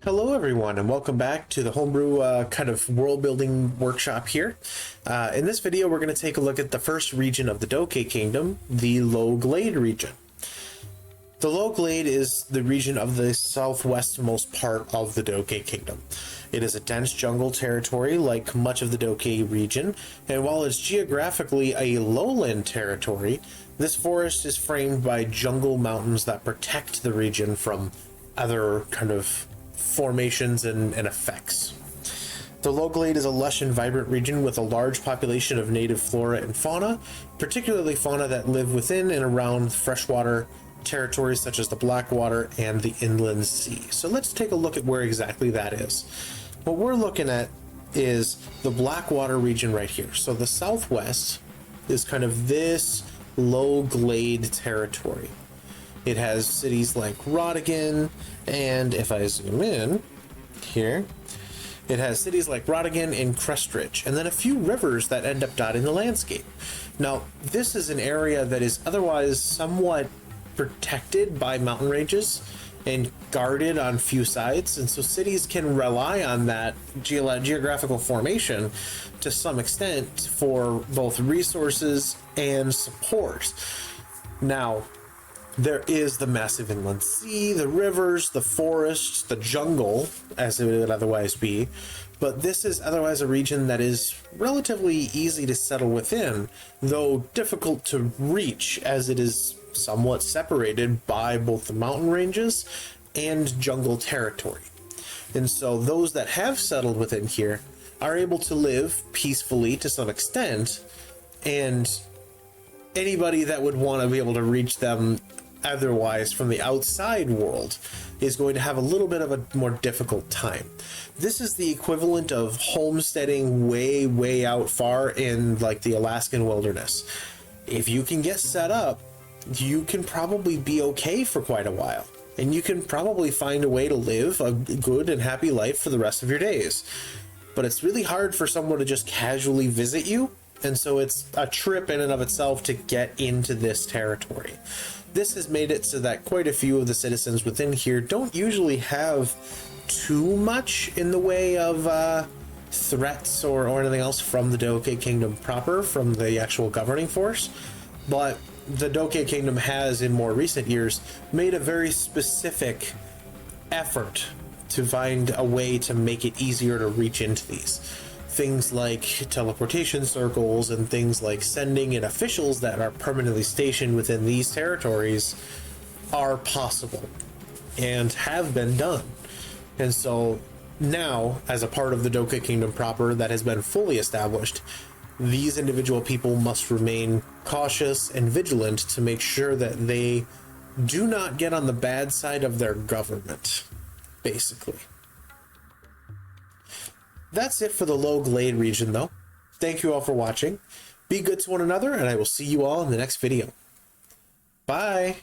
Hello everyone and welcome back to the homebrew kind of world building workshop here. In this video we're going to take a look at the first region of the Doke Kingdom, the Low Glade region. The Low Glade is the region of the southwestmost part of the Doke Kingdom. It is a dense jungle territory like much of the Doke region, and while it's geographically a lowland territory, this forest is framed by jungle mountains that protect the region from other kind of formations and effects. The Low Glade is a lush and vibrant region with a large population of native flora and fauna, particularly fauna that live within and around freshwater territories such as the Blackwater and the Inland Sea. So let's take a look at where exactly that is. What we're looking at is the Blackwater region right here. So the southwest is kind of this Low Glade territory. It has cities like Ravean, and if I zoom in here, it has cities like Ravean and Crestridge, and then a few rivers that end up dotting the landscape. Now, this is an area that is otherwise somewhat protected by mountain ranges and guarded on few sides, and so cities can rely on that geographical formation to some extent for both resources and support. Now, there is the massive inland sea, the rivers, the forests, the jungle, as it would otherwise be, but this is otherwise a region that is relatively easy to settle within, though difficult to reach as it is somewhat separated by both the mountain ranges and jungle territory. And so those that have settled within here are able to live peacefully to some extent, and anybody that would want to be able to reach them otherwise from the outside world is going to have a little bit of a more difficult time. This is the equivalent of homesteading way out far in like the Alaskan wilderness. If you can get set up, you can probably be okay for quite a while, and you can probably find a way to live a good and happy life for the rest of your days. But it's really hard for someone to just casually visit you, and so it's a trip in and of itself to get into this territory. This has made it so that quite a few of the citizens within here don't usually have too much in the way of threats or anything else from the Doke Kingdom proper, from the actual governing force. But the Doke Kingdom has, in more recent years, made a very specific effort to find a way to make it easier to reach into these. Things like teleportation circles and things like sending in officials that are permanently stationed within these territories are possible and have been done. And so now, as a part of the Doke Kingdom proper that has been fully established, these individual people must remain cautious and vigilant to make sure that they do not get on the bad side of their government, basically. That's it for the Low Glade region, though. Thank you all for watching. Be good to one another, and I will see you all in the next video. Bye!